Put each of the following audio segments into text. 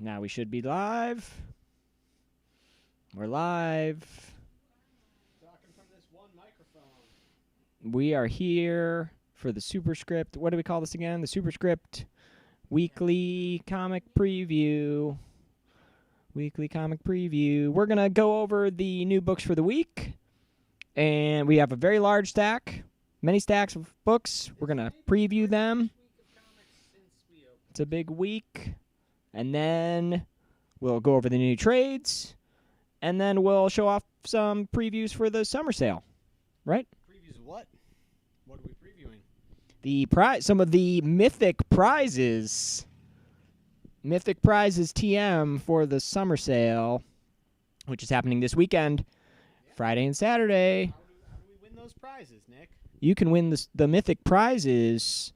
Now we should be live. We're live. Talking from this one microphone. We are here for the Superscript. What do we call this again? The Superscript Weekly Comic Preview. Weekly Comic Preview. We're going to go over the new books for the week. And we have a very large stack. Many stacks of books. We're going to preview them. It's a big week. And then we'll go over the new trades. And then we'll show off some previews for the summer sale. Right? Previews of what? What are we previewing? Some of the Mythic Prizes. Mythic Prizes TM for the summer sale, which is happening this weekend, Friday and Saturday. How do we win those prizes, Nick? You can win the Mythic Prizes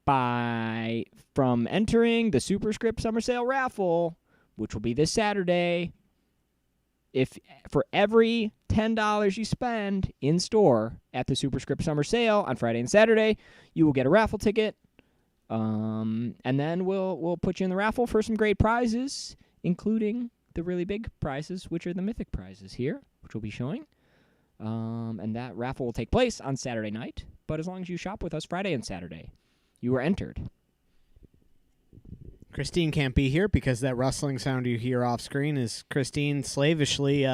from entering the Superscript Summer Sale raffle, which will be this Saturday. If for every $10 you spend in store at the Superscript Summer Sale on Friday and Saturday, you will get a raffle ticket. And then we'll put you in the raffle for some great prizes, including the really big prizes, which are the Mythic Prizes here, which we'll be showing. And that raffle will take place on Saturday night. But as long as you shop with us Friday and Saturday, you are entered. Christine can't be here because that rustling sound you hear off screen is Christine slavishly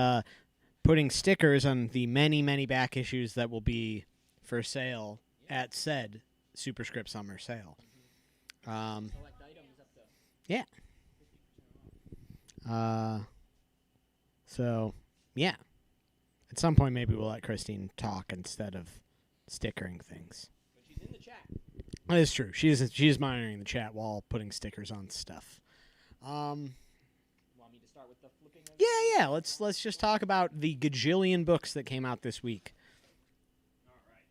putting stickers on the many, many back issues that will be for sale at said Superscript Summer Sale. Yeah. So, yeah. At some point, maybe we'll let Christine talk instead of stickering things. But she's in the chat. That is true. She's monitoring the chat while putting stickers on stuff. Want me to start with the flipping? Yeah. Let's just talk about the gajillion books that came out this week. All right.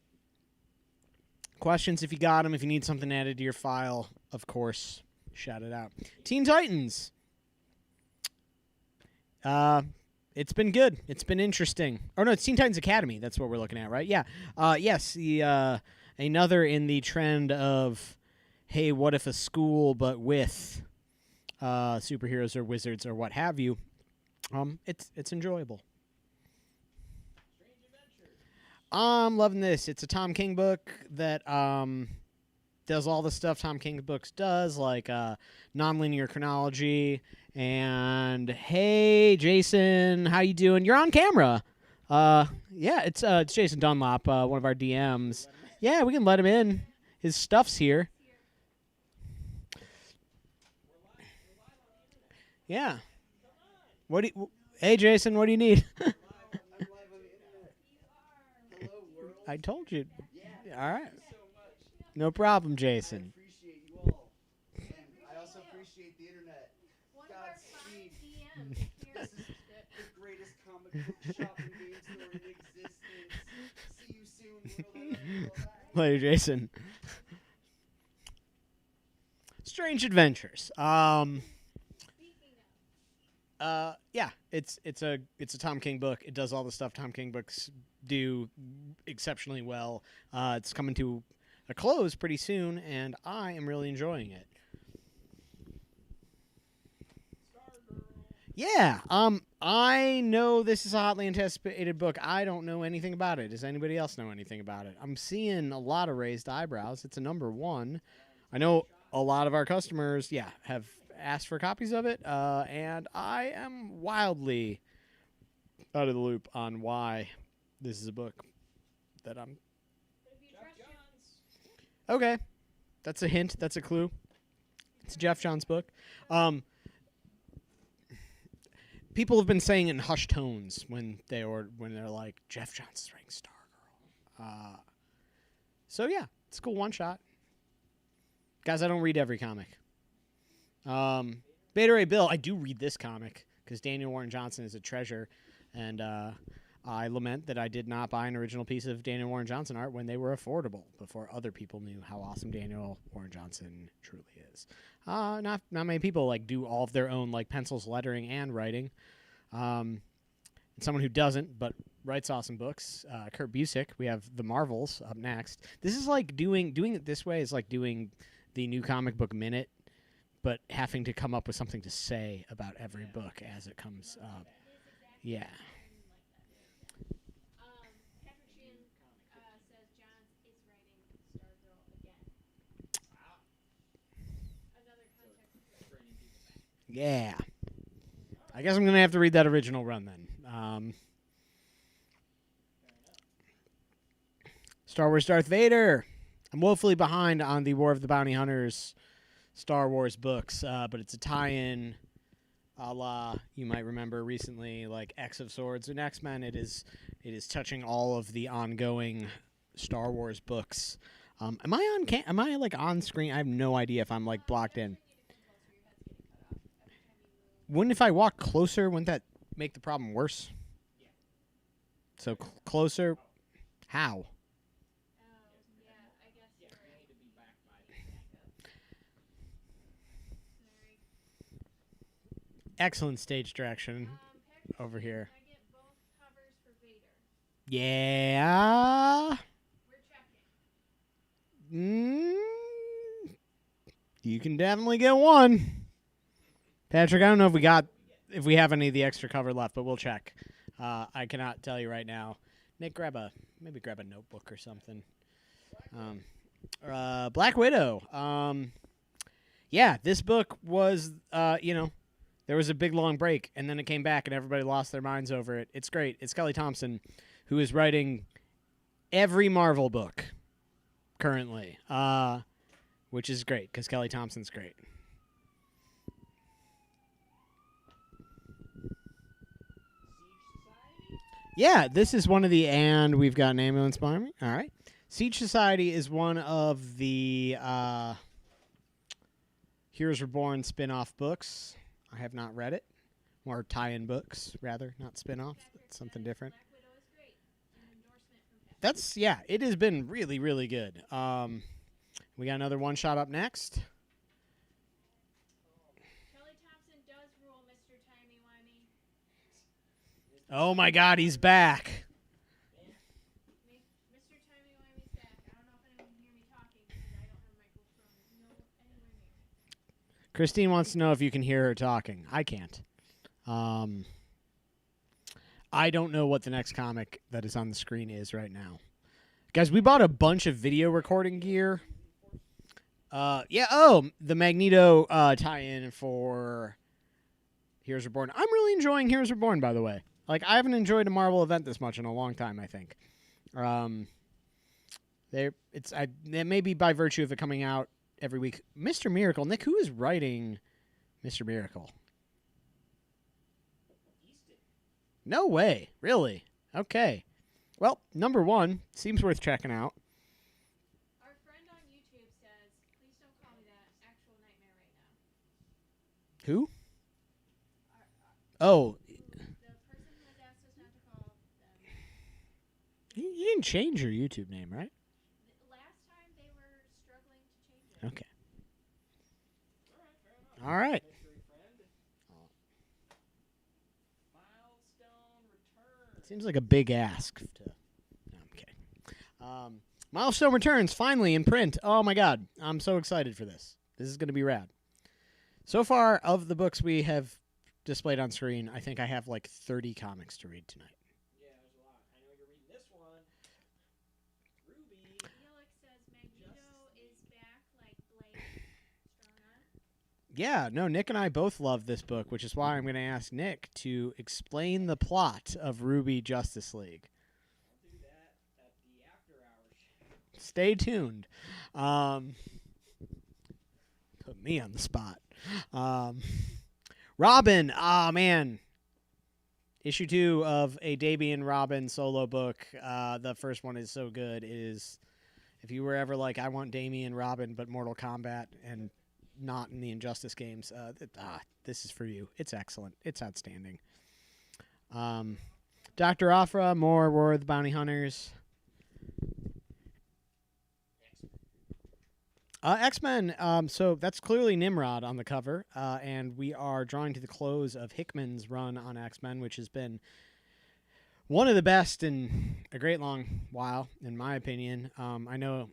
Questions if you got them. If you need something added to your file, of course, shout it out. Teen Titans. It's been good. It's been interesting. Oh, no, it's Teen Titans Academy. That's what we're looking at, right? Yeah. Yes, another in the trend of, hey, what if a school but with superheroes or wizards or what have you. It's enjoyable. I'm loving this. It's a Tom King book that does all the stuff Tom King books does, like nonlinear chronology. And hey, Jason, how you doing? You're on camera. Yeah, it's Jason Dunlop, one of our DMs. Yeah, we can let him in. His stuff's here. Yeah. Hey, Jason, what do you need? I told you. All right. No problem, Jason. I appreciate you all. And I also appreciate the internet. Godspeed. This is the greatest comic book shopping game store in existence. See you soon. Later, Jason. Strange Adventures. Yeah, it's a Tom King book. It does all the stuff Tom King books do exceptionally well. It's coming to a close pretty soon, and I am really enjoying it. Yeah, I know this is a hotly anticipated book. I don't know anything about it. Does anybody else know anything about it? I'm seeing a lot of raised eyebrows. It's a #1. I know a lot of our customers, have asked for copies of it, and I am wildly out of the loop on why this is a book that I'm... Okay. That's a hint. That's a clue. It's a Jeff Johns book. People have been saying it in hushed tones when they're like, Jeff Johns is writing Stargirl. So yeah, it's a cool one shot. Guys, I don't read every comic. Beta Ray Bill, I do read this comic because Daniel Warren Johnson is a treasure, and I lament that I did not buy an original piece of Daniel Warren Johnson art when they were affordable before other people knew how awesome Daniel Warren Johnson truly is. Not many people like do all of their own like pencils, lettering, and writing. And someone who doesn't but writes awesome books, Kurt Busiek. We have The Marvels up next. This is like doing it this way is like doing the New Comic Book Minute but having to come up with something to say about every book as it comes up. Yeah. Yeah. I guess I'm going to have to read that original run then. Star Wars Darth Vader. I'm woefully behind on the War of the Bounty Hunters Star Wars books, but it's a tie-in a la, you might remember recently, like X of Swords and X-Men. It is touching all of the ongoing Star Wars books. Am I like on screen? I have no idea if I'm like blocked in. Wouldn't if I walk closer, wouldn't that make the problem worse? So closer, how? Excellent stage direction over here. Yeah. You can definitely get one. Patrick, I don't know if we have any of the extra cover left, but we'll check. I cannot tell you right now. Nick, maybe grab a notebook or something. Black Widow. Yeah, this book was, there was a big long break, and then it came back, and everybody lost their minds over it. It's great. It's Kelly Thompson, who is writing every Marvel book currently, which is great, because Kelly Thompson's great. Yeah, this is one of the, and we've got an ambulance behind me. All right. Siege Society is one of the Heroes Reborn spin-off books. I have not read it. Or tie-in books, rather, not spin-off. It's something different. It has been really, really good. We got another one-shot up next. Oh my God, he's back. Mr. Timey-Wimey's back. I don't know if anyone can hear me talking because I don't have a microphone anywhere near me. Christine wants to know if you can hear her talking. I can't. I don't know what the next comic that is on the screen is right now. Guys, we bought a bunch of video recording gear. The Magneto tie-in for Heroes Reborn. I'm really enjoying Heroes Reborn, by the way. Like, I haven't enjoyed a Marvel event this much in a long time, I think. It may be by virtue of it coming out every week. Mr. Miracle. Nick, who is writing Mr. Miracle? No way. Really? Okay. Well, number one, seems worth checking out. Our friend on YouTube says, please don't call me that actual nightmare right now. Who? Oh. The person who has asked us not to call them. You didn't change your YouTube name, right? Last time they were struggling to change it. Okay. All right. Seems like a big ask. No, I'm kidding. Milestone Returns, finally in print. Oh, my God. I'm so excited for this. This is going to be rad. So far, of the books we have displayed on screen, I think I have like 30 comics to read tonight. Yeah, there's a lot. I know you're reading this one. Ruby. Felix says Magneto is back like Blade. Strong arm. Yeah, no, Nick and I both love this book, which is why I'm going to ask Nick to explain the plot of Ruby Justice League. I'll do that at the after-hours. Stay tuned. Put me on the spot. Robin, man. Issue 2 of a Damian Robin solo book. The first one is so good. If you were ever like, I want Damian Robin, but Mortal Kombat and not in the Injustice games, this is for you. It's excellent. It's outstanding. Dr. Aphra, more War of the Bounty Hunters. X-Men, so that's clearly Nimrod on the cover, and we are drawing to the close of Hickman's run on X-Men, which has been one of the best in a great long while, in my opinion. I know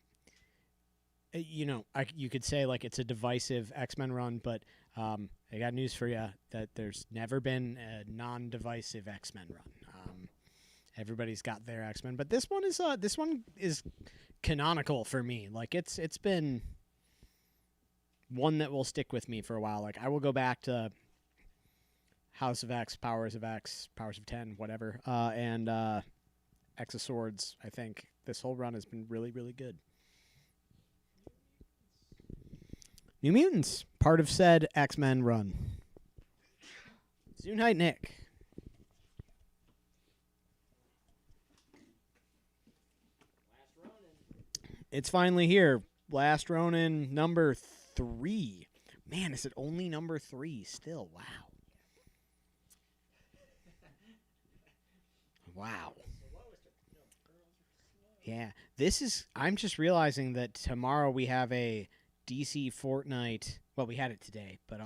you could say like it's a divisive X-Men run, but I got news for you that there's never been a non-divisive X-Men run. Everybody's got their X-Men, but this one is canonical for me. Like it's been one that will stick with me for a while. Like I will go back to House of X, Powers of 10, whatever, and X of Swords. I think this whole run has been really, really good. New Mutants, part of said X-Men run. Zoonite Nick. It's finally here. Last Ronin number 3. Man, is it only number 3 still? Wow. Wow. Yeah. I'm just realizing that tomorrow we have a DC Fortnite. Well, we had it today, but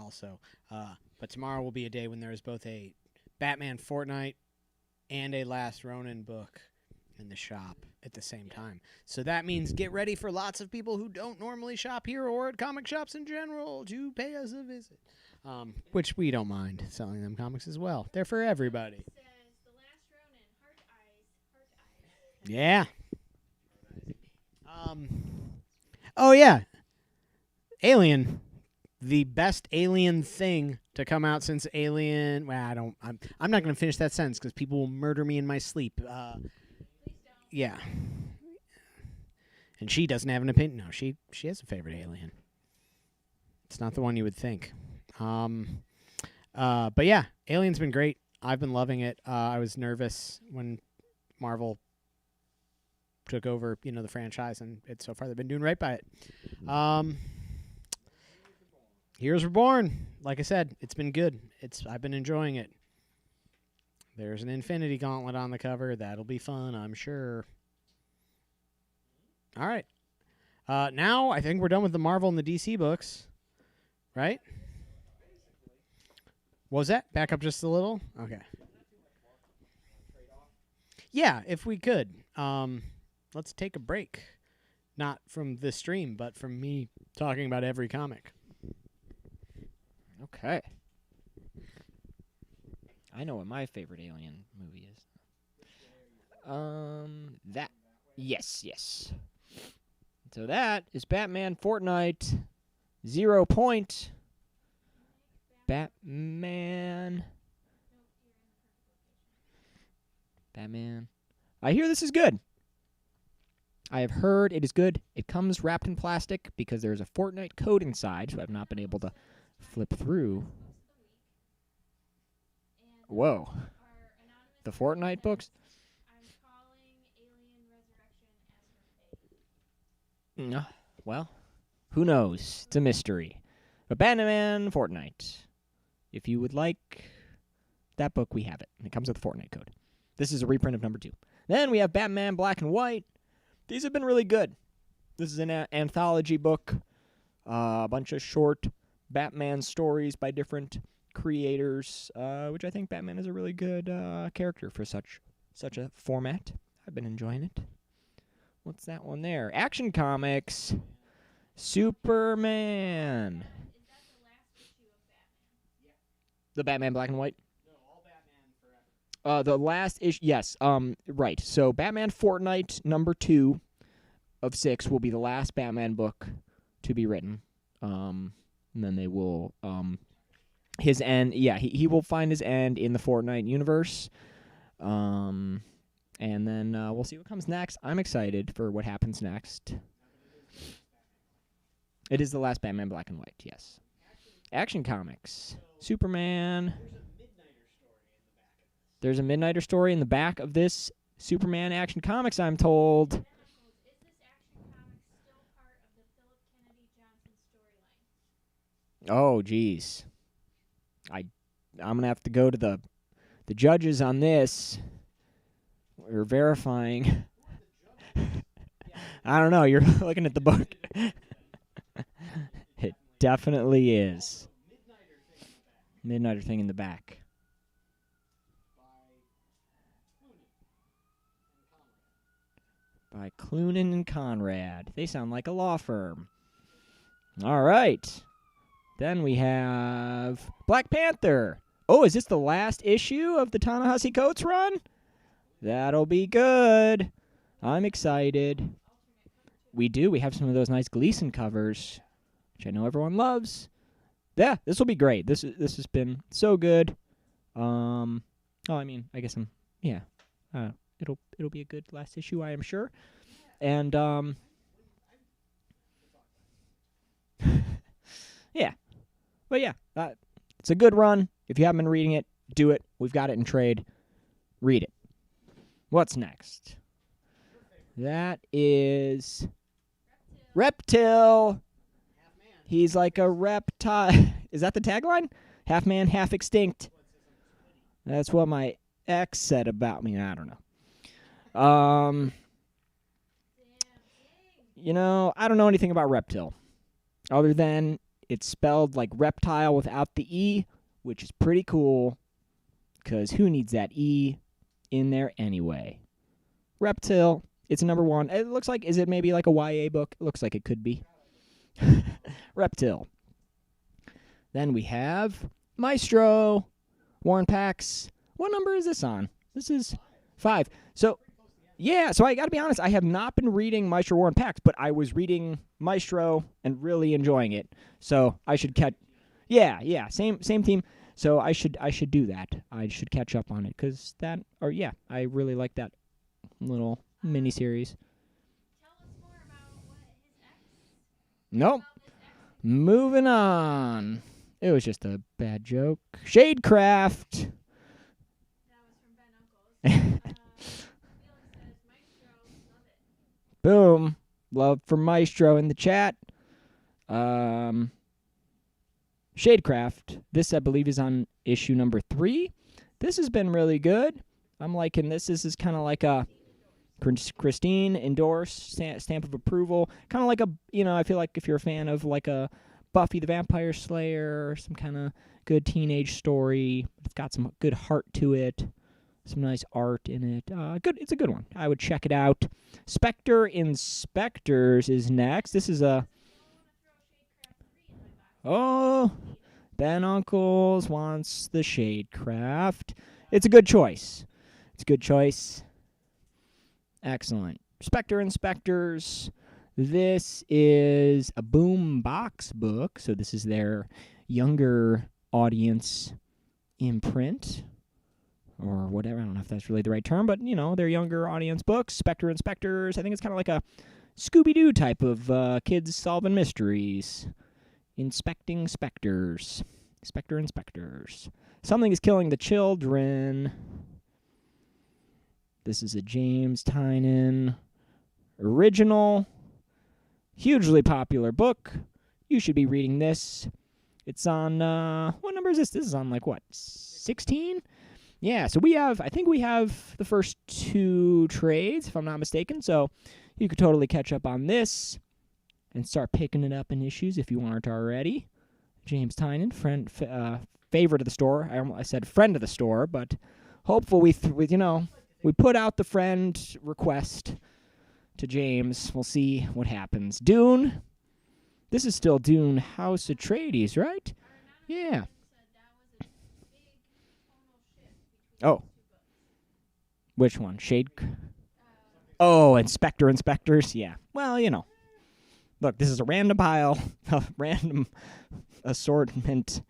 tomorrow will be a day when there is both a Batman Fortnite and a Last Ronin book in the shop at the same time. So that means get ready for lots of people who don't normally shop here or at comic shops in general to pay us a visit. Which we don't mind selling them comics as well. They're for everybody. Yeah. Oh yeah. Alien. The best Alien thing to come out since Alien. Well, I'm not going to finish that sentence because people will murder me in my sleep. Yeah. And she doesn't have an opinion. No, she has a favorite Alien. It's not the one you would think. But yeah, Alien's been great. I've been loving it. I was nervous when Marvel took over, the franchise, and so far they've been doing right by it. Heroes Reborn. Like I said, it's been good. I've been enjoying it. There's an Infinity Gauntlet on the cover. That'll be fun, I'm sure. All right. Now I think we're done with the Marvel and the DC books. Right? What was that? Back up just a little? Okay. Yeah, if we could. Let's take a break. Not from this stream, but from me talking about every comic. Okay. I know what my favorite Alien movie is. Yes. So that is Batman Fortnite 0 Point. Batman. I hear this is good. I have heard it is good. It comes wrapped in plastic because there's a Fortnite code inside, so I've not been able to flip through. Whoa. The Fortnite books? No. Well, who knows? It's a mystery. But Batman Fortnite. If you would like that book, we have it. It comes with a Fortnite code. This is a reprint of number 2. Then we have Batman Black and White. These have been really good. This is an anthology book. A bunch of short Batman stories by different creators, which I think Batman is a really good character for such a format. I've been enjoying it. What's that one there? Action Comics. Superman. Is that the last issue of Batman? The Batman Black and White? No, all Batman Forever. The last issue, yes. Right. So Batman Fortnite number 2 of 6 will be the last Batman book to be written. And then they will, his end, yeah, he will find his end in the Fortnite universe. And then we'll see what comes next. I'm excited for what happens next. It is the last Batman Black and White, yes. Action Comics. Superman. There's a Midnighter story in the back of this Superman Action Comics, I'm told. Is this Action Comics still part of the Philip Kennedy Johnson storyline? Oh, geez. I'm going to have to go to the judges on this. We're verifying. I don't know. You're looking at the book. It definitely is. Midnighter thing in the back. By Clunan and Conrad. They sound like a law firm. All right. Then we have Black Panther. Oh, is this the last issue of the Ta-Nehisi Coates run? That'll be good. I'm excited. We do. We have some of those nice Gleason covers, which I know everyone loves. Yeah, this will be great. This has been so good. I guess it'll be a good last issue, I am sure. And yeah. But yeah, it's a good run. If you haven't been reading it, do it. We've got it in trade. Read it. What's next? That is Reptile. He's like a reptile. Is that the tagline? Half man, half extinct. That's what my ex said about me. I don't know. I don't know anything about Reptile, other than it's spelled like reptile without the E, which is pretty cool, because who needs that E in there anyway? Reptile, it's number 1. It looks like, is it maybe like a YA book? It looks like it could be. Reptile. Then we have Maestro, Warren Pax. What number is this on? This is 5. So I got to be honest, I have not been reading Maestro Warren Pax, but I was reading Maestro and really enjoying it. So I should catch. Yeah, same team. So I should do that. I should catch up on it because I really like that little miniseries. Tell us more about what his ex. Nope. Moving on. It was just a bad joke. Shadecraft. That was from Ben Uncles. Felix says, Maestro, love it. Boom. Love for Maestro in the chat. Shadecraft. This, I believe, is on issue number 3. This has been really good. I'm liking this. This is kind of like a Christine endorsed stamp of approval. Kind of like I feel like if you're a fan of like a Buffy the Vampire Slayer, some kind of good teenage story. It's got some good heart to it. Some nice art in it. It's a good one. I would check it out. Spectre Inspectors is next. This is a... Oh, Ben Uncles wants the Shadecraft. It's a good choice. Excellent. Spectre Inspectors. This is a boom box book. So this is their younger audience imprint. Or whatever. I don't know if that's really the right term, but, their younger audience books. Spectre Inspectors. I think it's kind of like a Scooby-Doo type of kids solving mysteries. Inspecting specters. Spectre Inspectors. Something is killing the children. This is a James Tynion original. Hugely popular book. You should be reading this. It's on, what number is this? This is on, 16? Yeah, so I think we have the first 2 trades, if I'm not mistaken, so you could totally catch up on this and start picking it up in issues if you aren't already. James Tynion, favorite of the store. I said friend of the store, but hopefully we put out the friend request to James. We'll see what happens. Dune. This is still Dune House Atreides, right? Yeah. Oh. Which one? and Spectre Inspectors. Yeah. Well, Look, this is a random pile, a random assortment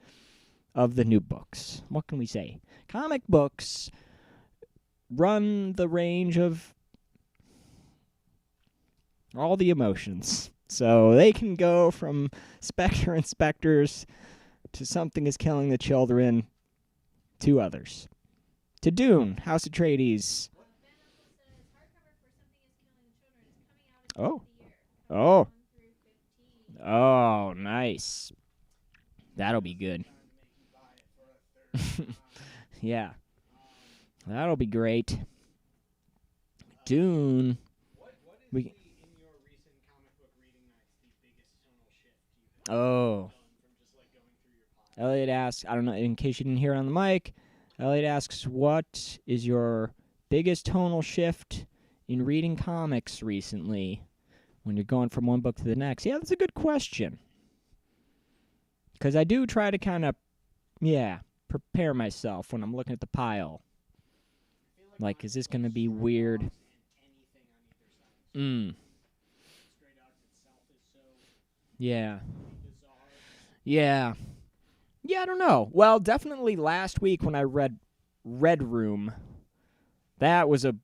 of the new books. What can we say? Comic books run the range of all the emotions. So they can go from Spectre Inspectors to Something is Killing the Children to others. To Dune, House Atreides. Oh. Oh. Oh, nice. That'll be good. Yeah. That'll be great. Dune. We. In your recent comic book reading nights, the biggest tonal shift you Oh. from just going through your Elliot asks, I don't know, in case you didn't hear it on the mic, Elliot asks, what is your biggest tonal shift in reading comics recently when you're going from one book to the next? Yeah, that's a good question. Because I do try to kind of, prepare myself when I'm looking at the pile. Like, is this going to be weird? Yeah. Yeah. Yeah, I don't know. Well, definitely last week when I read Red Room, that was a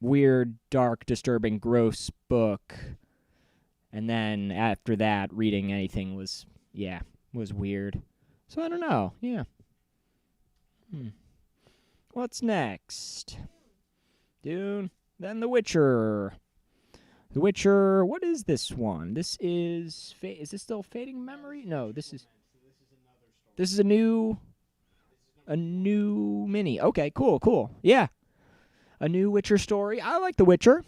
weird, dark, disturbing, gross book. And then after that, reading anything was weird. So I don't know. Yeah. What's next? Dune. Then The Witcher. The Witcher. What is this one? This is. Is this still Fading Memory? No, this is. This is a new mini. Okay, cool. Yeah. A new Witcher story. I like The Witcher.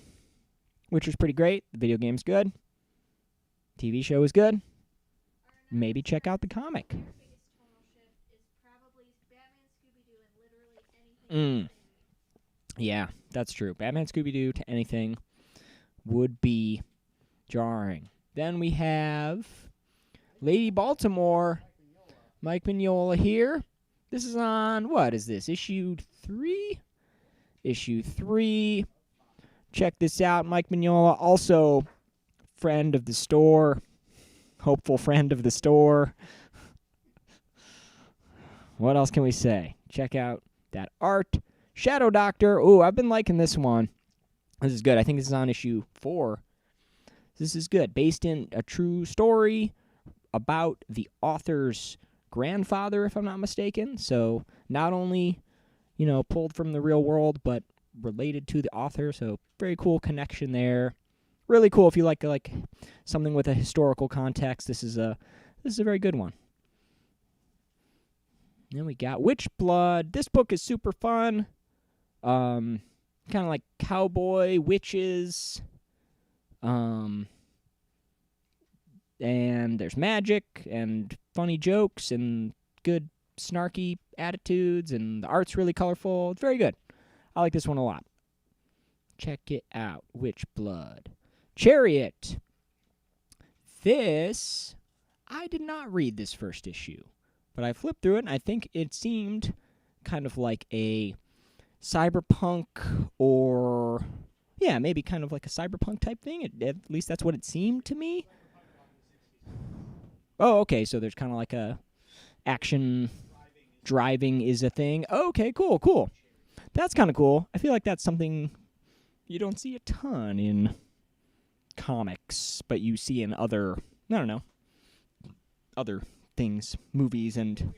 Witcher's pretty great. The video game's good. TV show is good. Maybe check out the comic. Yeah, that's true. Batman Scooby-Doo to anything would be jarring. Then we have Lady Baltimore. Mike Mignola here. This is on, what is this, issue 3? Issue 3. Check this out. Mike Mignola, also friend of the store. Hopeful friend of the store. What else can we say? Check out that art. Shadow Doctor. Ooh, I've been liking this one. This is good. I think this is on issue 4. This is good. Based in a true story about the author's grandfather, if I'm not mistaken. So not only, pulled from the real world, but related to the author. So very cool connection there. Really cool if you like something with a historical context. This is a very good one. Then we got Witchblood. This book is super fun. Kind of like cowboy witches. And there's magic and funny jokes and good snarky attitudes, and the art's really colorful. It's very good. I like this one a lot. Check it out. Witchblood. Chariot. This, I did not read this first issue, but I flipped through it, and I think it seemed kind of like a cyberpunk or, maybe kind of like a cyberpunk type thing. At least that's what it seemed to me. Oh, okay, so there's kind of like a action driving is a thing. Okay, cool. That's kind of cool. I feel like that's something you don't see a ton in comics, but you see in other, other things, movies and...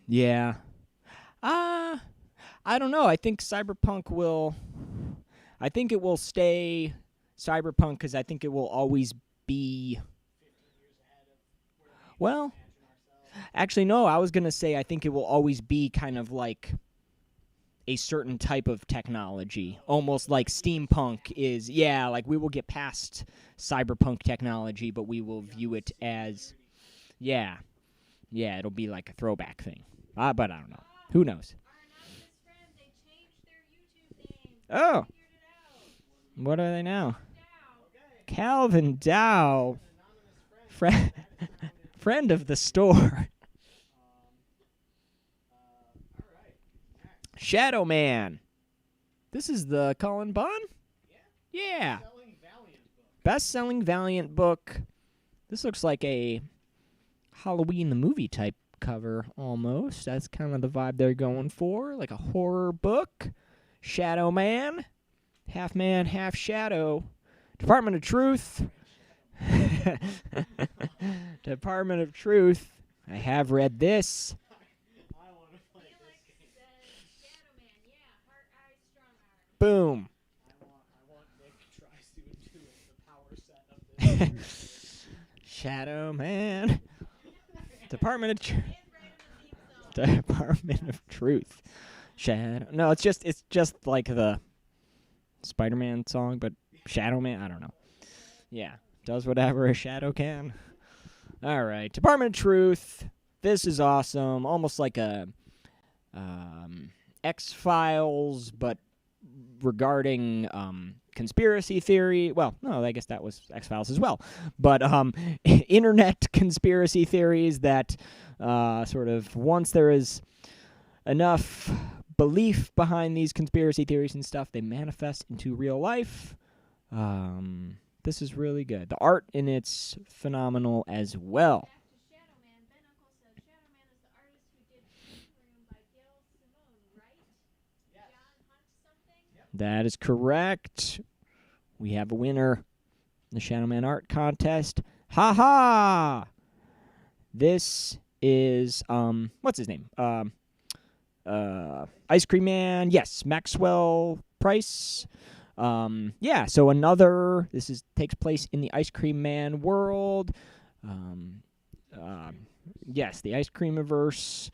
Yeah. I don't know. I think Cyberpunk will... I think it will stay Cyberpunk because I think it will always be... Well, actually, no. I was going to say I think it will always be kind of like a certain type of technology. Almost like steampunk is... Yeah, like we will get past cyberpunk technology, but we will view it as... Yeah, it'll be like a throwback thing. But I don't know. Who knows? Oh. What are they now? Calvin Dow. Friend of the store. Shadowman. This is the Cullen Bunn? Yeah. Best-selling Valiant book. This looks like a Halloween the movie type cover almost. That's kind of the vibe they're going for, like a horror book. Shadow Man, half man, half shadow. Department of Truth. Department of Truth. I have read this. Boom. Shadow Man. Department of Truth. Shadow. No, it's just like the Spider-Man song, but Shadow Man, I don't know. Yeah, does whatever a shadow can. All right, Department of Truth. This is awesome. Almost like a X-Files, but regarding conspiracy theory. Well, no, I guess that was X-Files as well. But internet conspiracy theories that sort of once there is enough belief behind these conspiracy theories and stuff, they manifest into real life. This is really good. The art in it's phenomenal as well. Back to Shadowman. Ben Uncle says Shadowman is the artist who did Green Room by Gail Simone, right? Yes. John Hunt something? That is correct. We have a winner. The Shadowman Art Contest. Ha ha! This is what's his name? Ice Cream Man. Yes, Maxwell Price. So another. This takes place in the Ice Cream Man world. Yes, the Ice Creamiverse.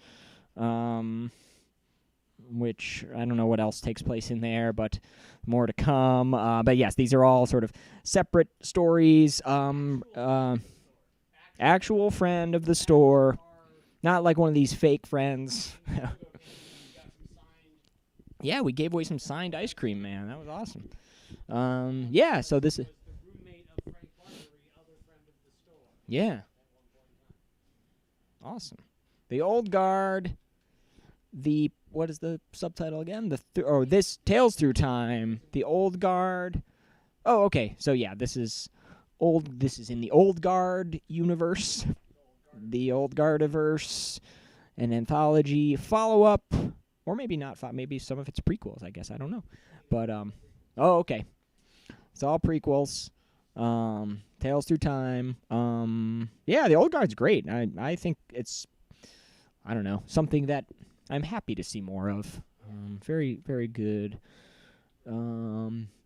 Which I don't know what else takes place in there, but more to come. But yes, these are all sort of separate stories. Actual friend of the store, not like one of these fake friends. Yeah, we gave away some signed ice cream, man. That was awesome. So this is. Yeah. Awesome. The Old Guard. What is the subtitle again? This Tales Through Time. The Old Guard. Oh, okay. So yeah, this is in the Old Guard universe. The Old Guardiverse. An anthology follow-up. Or maybe not. Maybe some of it's prequels, I guess. I don't know. But, okay. It's all prequels. Tales Through Time. The Old Guard's great. I think it's, I don't know, something that I'm happy to see more of. Very, very good.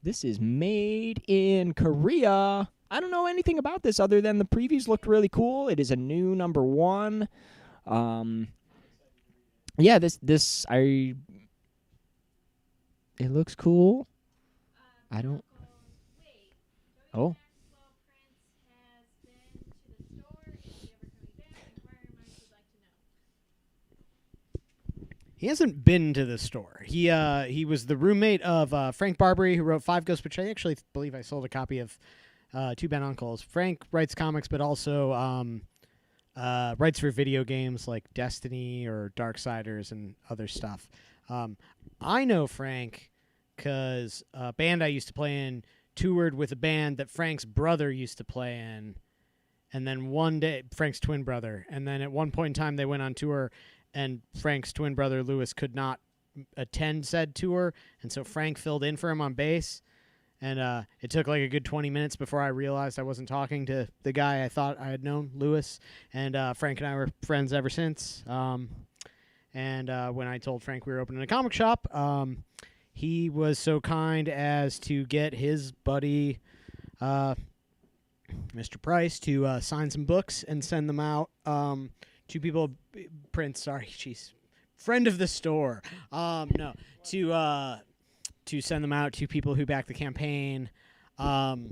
This is made in Korea. I don't know anything about this other than the previews looked really cool. It is a new number 1. It looks cool. I don't. Wait. Oh. Maxwell Prince has been to the store. Is he ever coming back? Inquiring minds would like to know. He hasn't been to the store. He was the roommate of Frank Barbary, who wrote Five Ghosts, which I actually believe I sold a copy of to Ben Uncles. Frank writes comics, but also writes for video games like Destiny or Darksiders and other stuff. I know Frank because a band I used to play in toured with a band that Frank's brother used to play in. And then one day, Frank's twin brother. And then at one point in time, they went on tour, and Frank's twin brother, Lewis, could not attend said tour. And so Frank filled in for him on bass. And it took like a good 20 minutes before I realized I wasn't talking to the guy I thought I had known, Lewis. And Frank and I were friends ever since. And when I told Frank we were opening a comic shop, he was so kind as to get his buddy, Mr. Price, to sign some books and send them out to people. Friend of the store. To send them out to people who back the campaign. Okay,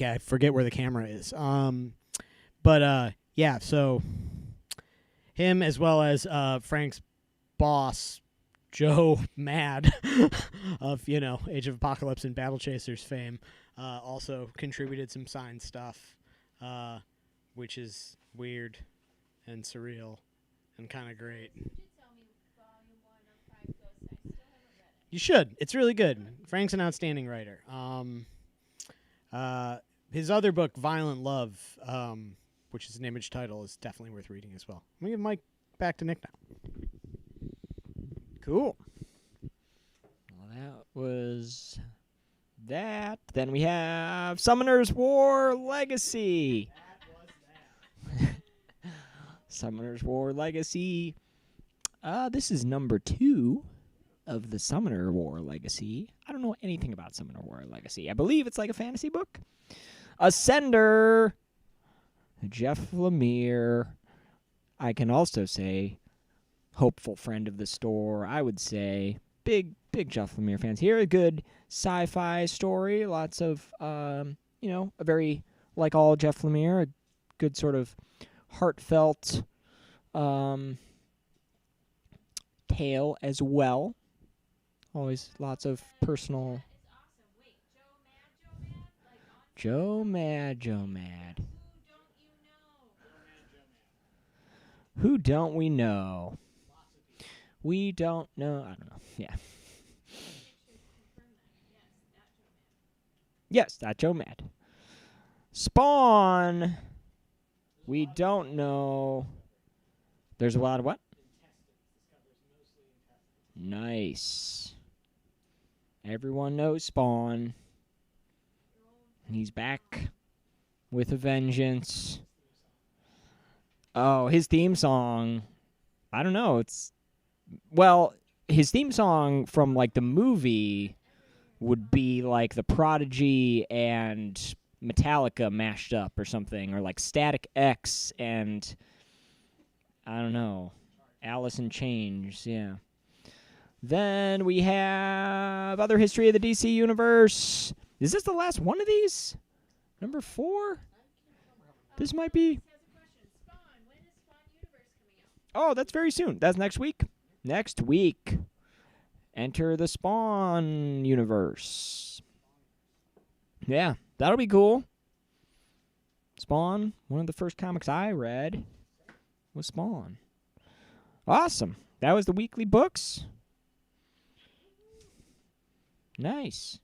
I forget where the camera is. So him as well as Frank's boss, Joe Mad, of, Age of Apocalypse and Battle Chasers fame, also contributed some signed stuff, which is weird and surreal and kind of great. You should. It's really good. Frank's an outstanding writer. His other book, Violent Love, which is an Image title, is definitely worth reading as well. Let me give Mike back to Nick now. Cool. Well, that was that. Then we have Summoner's War Legacy. Summoner's War Legacy. This is number 2 of the Summoner War Legacy. I don't know anything about Summoner War Legacy. I believe it's like a fantasy book. Ascender. Jeff Lemire. I can also say hopeful friend of the store. I would say big Jeff Lemire fans here. A good sci-fi story. Lots of, a very, like all Jeff Lemire, a good sort of heartfelt tale as well. Always lots of personal. It's awesome. Wait, Joe Mad? Like on Joe Mad, Joe Mad. Who don't you know? Who don't we know? We don't know. I don't know. Yeah. Yes, that Joe Mad. Spawn. We don't know. There's a lot of what? Nice. Everyone knows Spawn. He's back with a vengeance. Oh, his theme song. I don't know. Well, his theme song from like the movie would be like the Prodigy and Metallica mashed up or something, or like Static X and I don't know, Alice in Chains. Yeah. Then we have other history of the DC universe. Is this the last one of these? Number 4? This might be. Oh, that's very soon. That's next week. Next week. Enter the Spawn universe. Yeah, that'll be cool. Spawn, one of the first comics I read was Spawn. Awesome. That was the weekly books. Nice.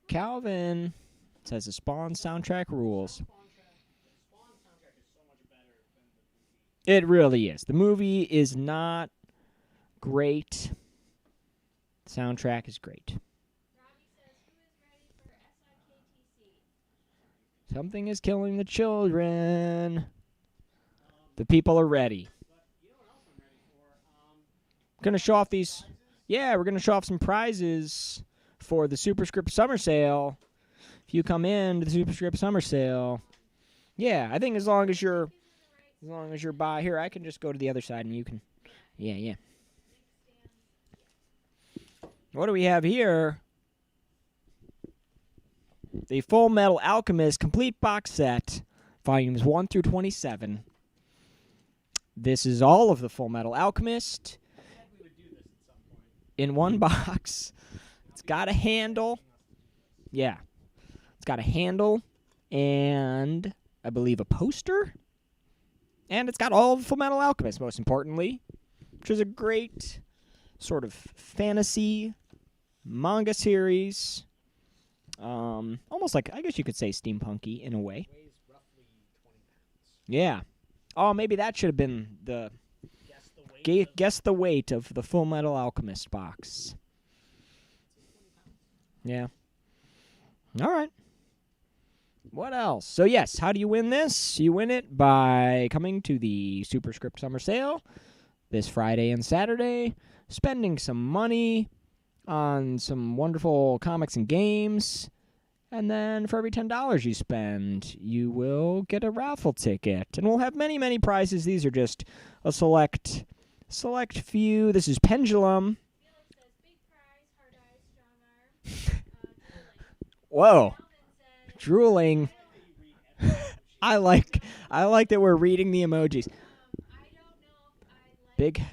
Calvin says the Spawn soundtrack rules. It really is. The movie is not great. The soundtrack is great. Something is killing the children. The people are ready. Going to show off these. Yeah, we're going to show off some prizes for the Superscript summer sale. If you come in to the Superscript summer sale. Yeah, I think as long as you're by here, I can just go to the other side and you can. Yeah. What do we have here? The Full Metal Alchemist complete box set, volumes 1 through 27. This is all of the Full Metal Alchemist in one box. It's got a handle. Yeah. It's got a handle and I believe a poster. And it's got all of Full Metal Alchemist, most importantly, which is a great sort of fantasy manga series. Almost like, I guess you could say steampunky in a way. Weighs roughly 20 pounds. Yeah. Oh, maybe that should have been the guess the weight of the Full Metal Alchemist box. Yeah. All right. What else? So yes, how do you win this? You win it by coming to the Superscript Summer Sale this Friday and Saturday, spending some money on some wonderful comics and games, and then for every $10 you spend, you will get a raffle ticket. And we'll have many, many prizes. These are just a select few. This is Pendulum. Whoa. Drooling. I like that we're reading the emojis. Big.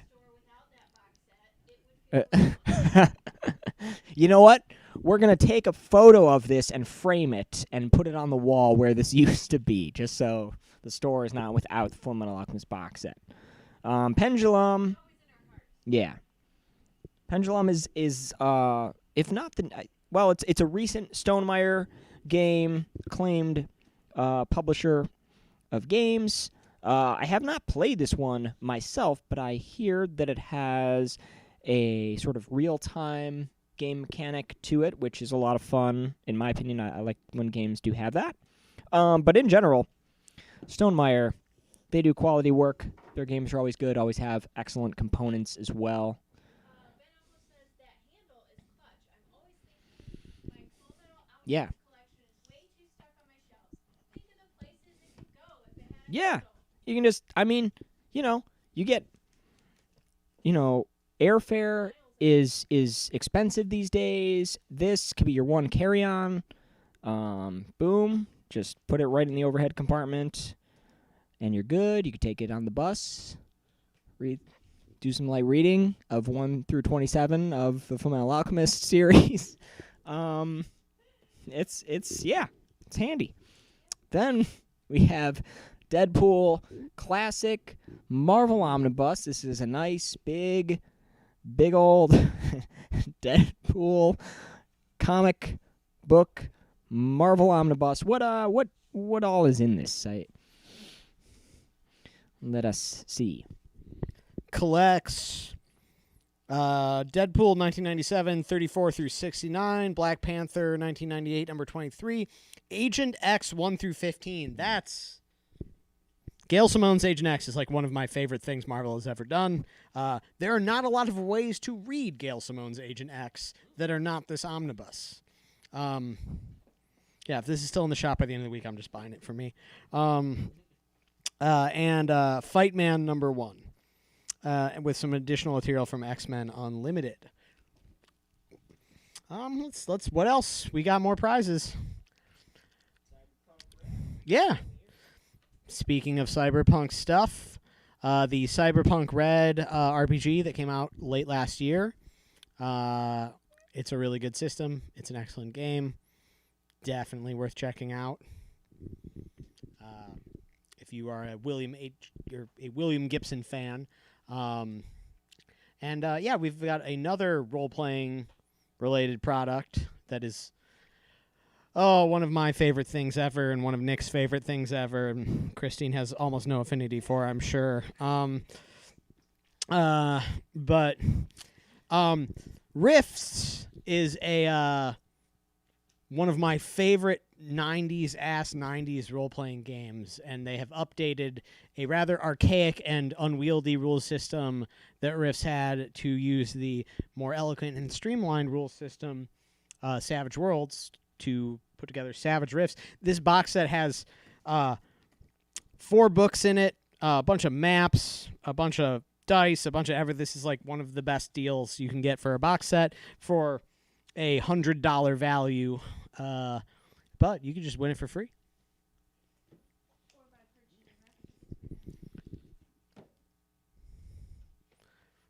You know what? We're going to take a photo of this and frame it and put it on the wall where this used to be, just so the store is not without the Full Metal Alchemist box set. Pendulum. Yeah. Pendulum is if not the... Well, it's a recent Stonemaier game, acclaimed publisher of games. I have not played this one myself, but I hear that it has a sort of real-time game mechanic to it, which is a lot of fun. In my opinion, I like when games do have that. But in general, Stonemaier, they do quality work. Their games are always good, always have excellent components as well. Yeah. Yeah. You can just, I mean, you get, airfare is expensive these days. This could be your one carry-on. Boom. Just put it right in the overhead compartment, and you're good. You can take it on the bus. do some light reading of 1 through 27 of the Fullmetal Alchemist series. It's handy. Then we have Deadpool Classic Marvel Omnibus. This is a nice big old Deadpool comic book Marvel Omnibus. What all is in this site? Let us see. Collects Deadpool 1997, 34 through 69, Black Panther 1998, number 23, Agent X 1 through 15. That's Gail Simone's Agent X is like one of my favorite things Marvel has ever done. There are not a lot of ways to read Gail Simone's Agent X that are not this omnibus. If this is still in the shop by the end of the week, I'm just buying it for me. And Fight Man number 1. With some additional material from X-Men Unlimited. Let's. What else? We got more prizes. Yeah. Speaking of Cyberpunk stuff, the Cyberpunk Red RPG that came out late last year. It's a really good system. It's an excellent game. Definitely worth checking out. If you are a you're a William Gibson fan. We've got another role-playing related product that is one of my favorite things ever and one of Nick's favorite things ever. And Christine has almost no affinity for, I'm sure. Rifts is one of my favorite 90s role-playing games, and they have updated a rather archaic and unwieldy rule system that Rifts had to use the more eloquent and streamlined rule system, Savage Worlds, to put together Savage Rifts. This box set has 4 books in it, a bunch of maps, a bunch of dice, a bunch of everything. This is like one of the best deals you can get for a box set for a $100 value. But you can just win it for free.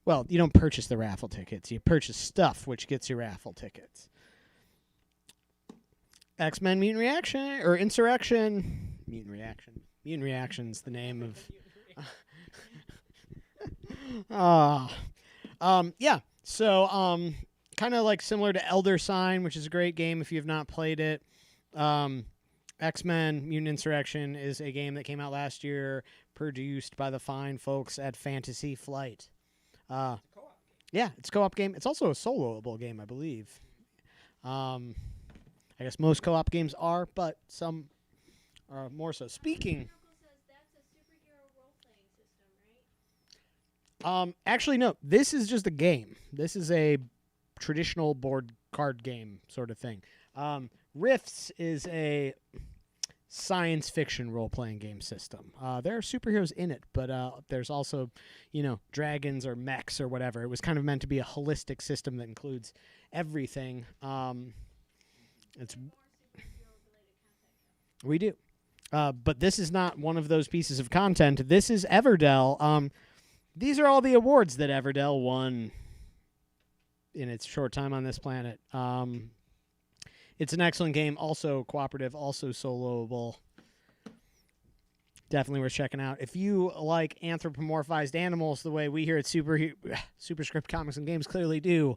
Well, you don't purchase the raffle tickets. You purchase stuff, which gets you raffle tickets. X-Men Mutant Reaction, or Insurrection. Mutant Reaction. Mutant Reaction's the name of... So, kind of like similar to Elder Sign, which is a great game if you have not played it. X-Men Mutant Insurrection is a game that came out last year, produced by the fine folks at Fantasy Flight. It's a co-op game. It's also a soloable game, I believe. I guess most co-op games are, but some are more so. Speaking... Actually, no. This is just a game. This is a traditional board card game sort of thing. Rifts is a science fiction role-playing game system. There are superheroes in it, but there's also, dragons or mechs or whatever. It was kind of meant to be a holistic system that includes everything. We do. But this is not one of those pieces of content. This is Everdell. These are all the awards that Everdell won in its short time on this planet. It's an excellent game, also cooperative, also soloable. Definitely worth checking out. If you like anthropomorphized animals the way we here at Superscript Comics and Games clearly do,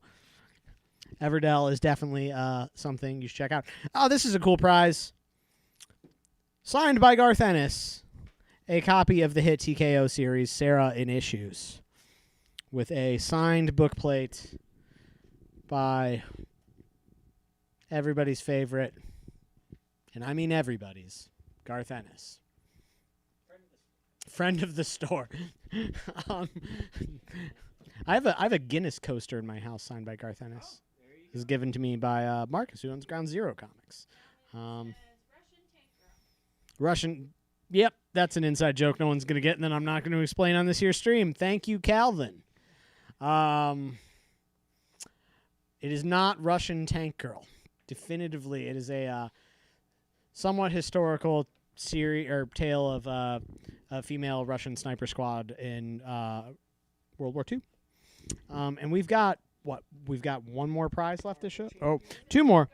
Everdell is definitely something you should check out. Oh, this is a cool prize. Signed by Garth Ennis. A copy of the hit TKO series, Sarah in Issues, with a signed bookplate by everybody's favorite, and I mean everybody's, Garth Ennis. Friend of the store. I have a Guinness coaster in my house signed by Garth Ennis. It was given to me by Marcus, who owns Ground Zero Comics. Russian... Yep, that's an inside joke no one's going to get, and then I'm not going to explain on this here stream. Thank you, Calvin. It is not Russian Tank Girl. Definitively, it is a somewhat historical series or tale of a female Russian sniper squad in World War II. And we've got what? We've got one more prize left to show. Oh, two more.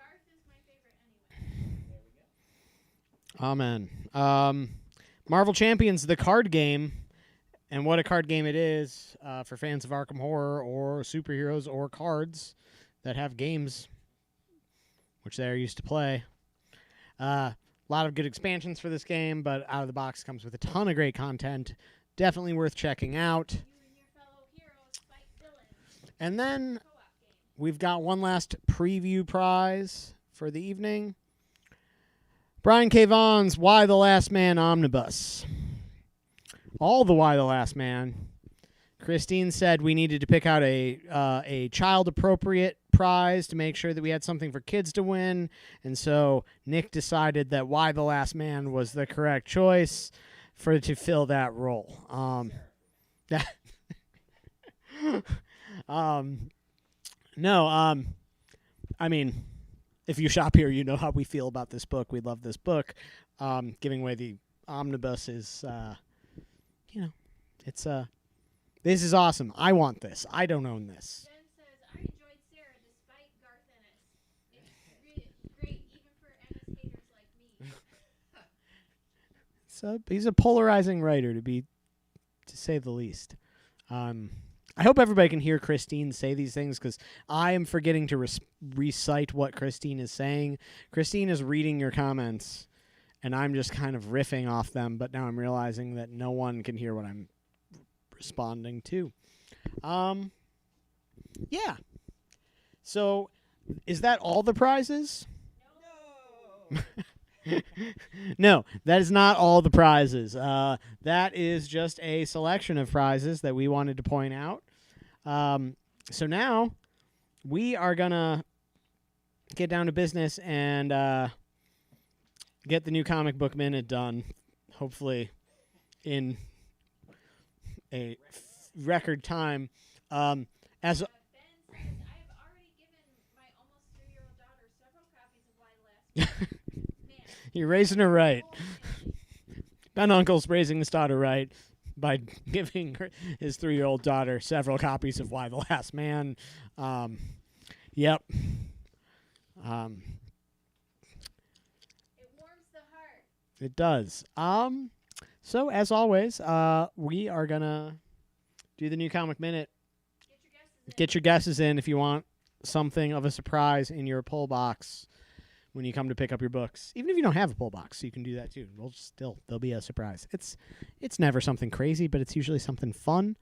Amen. Marvel Champions, the card game, and what a card game it is for fans of Arkham Horror or superheroes or cards that have games, which they're used to play. A lot of good expansions for this game, but out of the box comes with a ton of great content. Definitely worth checking out. And then we've got one last preview prize for the evening. Brian K. Vaughan's Why the Last Man Omnibus. All the Why the Last Man. Christine said we needed to pick out a child-appropriate prize to make sure that we had something for kids to win. And so Nick decided that Why the Last Man was the correct choice to fill that role. I mean, if you shop here, you know how we feel about this book. We love this book. Giving away the omnibus is, it's this is awesome. I want this. I don't own this. Jen says, I enjoyed Sarah despite Garth Ennis. It's really great even for Ennis haters like me. He's a polarizing writer, to say the least. I hope everybody can hear Christine say these things because I am forgetting to recite what Christine is saying. Christine is reading your comments, and I'm just kind of riffing off them, but now I'm realizing that no one can hear what I'm responding to. Yeah. So, is that all the prizes? No. No, that is not all the prizes. That is just a selection of prizes that we wanted to point out. So now we are going to get down to business and get the new comic book minute done, hopefully in a record time. As Ben says, I have already given my almost 3-year-old daughter several copies of Why the Last Man. You're raising her right. Whole family. Ben Uncle's raising his daughter right by giving his 3-year-old daughter several copies of Why the Last Man. Yep. It warms the heart. It does. So as always, we are gonna do the new comic minute. Get your guesses in. Get your guesses in if you want something of a surprise in your pull box when you come to pick up your books. Even if you don't have a pull box, you can do that too. There'll be a surprise. It's never something crazy, but it's usually something fun.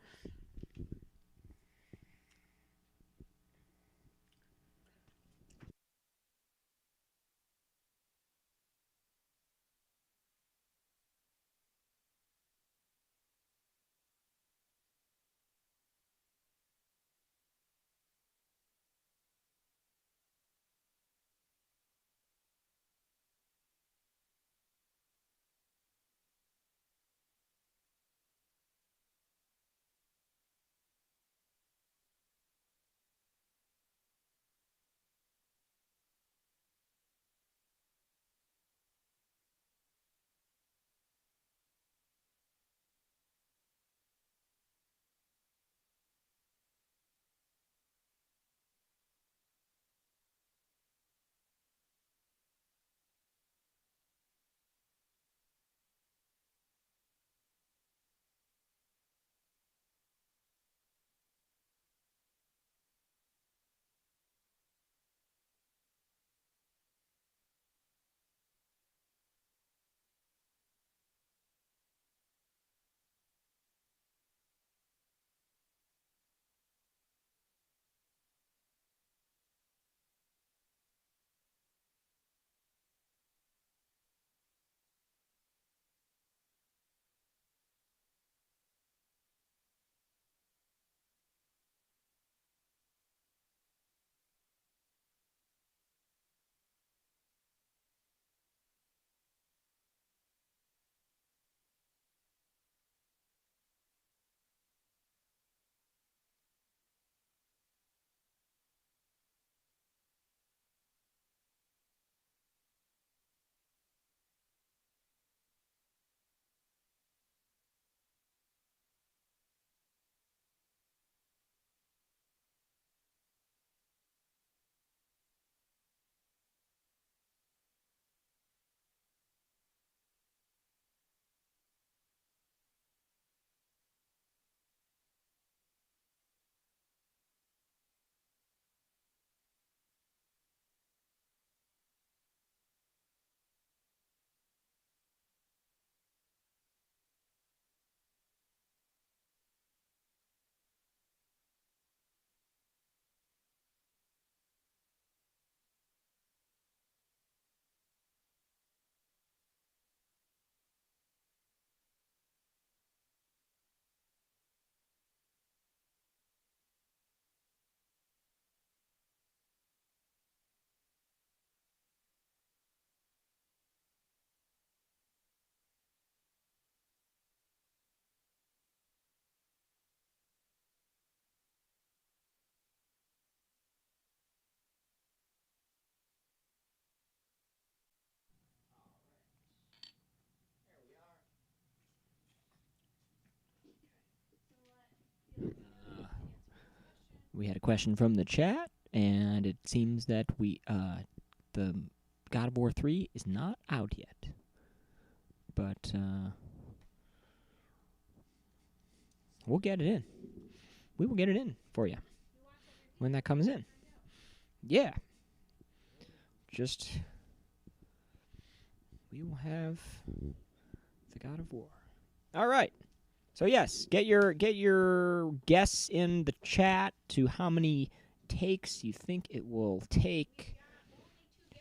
we had a question from the chat, and it seems that the God of War 3 is not out yet. But we'll get it in. We will get it in for you when that comes in. Yeah. We will have the God of War. All right. So yes, get your guess in the chat to how many takes you think it will take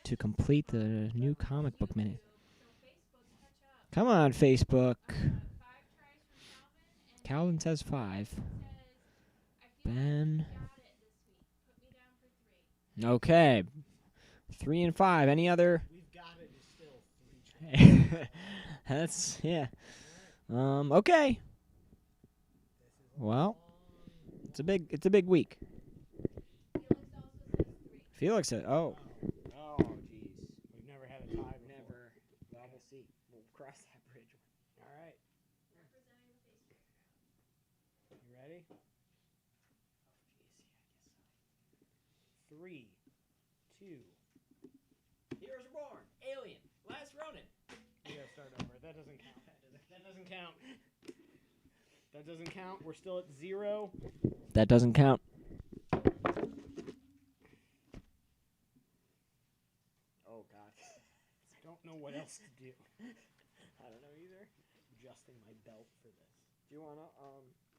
to complete the new comic book minute. Come on, Facebook. Calvin says 5. Ben. Okay. 3 and 5. Any other? We've got it is still 3 tries. That's, yeah. Okay. Well, it's a big week. Felix said, oh. Oh, jeez. We've never had a tie before. Never. Well, we'll see. We'll cross that bridge. All right. You ready? Oh, jeez. 3, 2. Heroes Reborn. Alien. Last Ronin. We gotta start over. That doesn't count. That doesn't count. That doesn't count. We're still at 0. That doesn't count. Oh, God. I don't know what else to do. I don't know either. Adjusting my belt for this. Do you want to,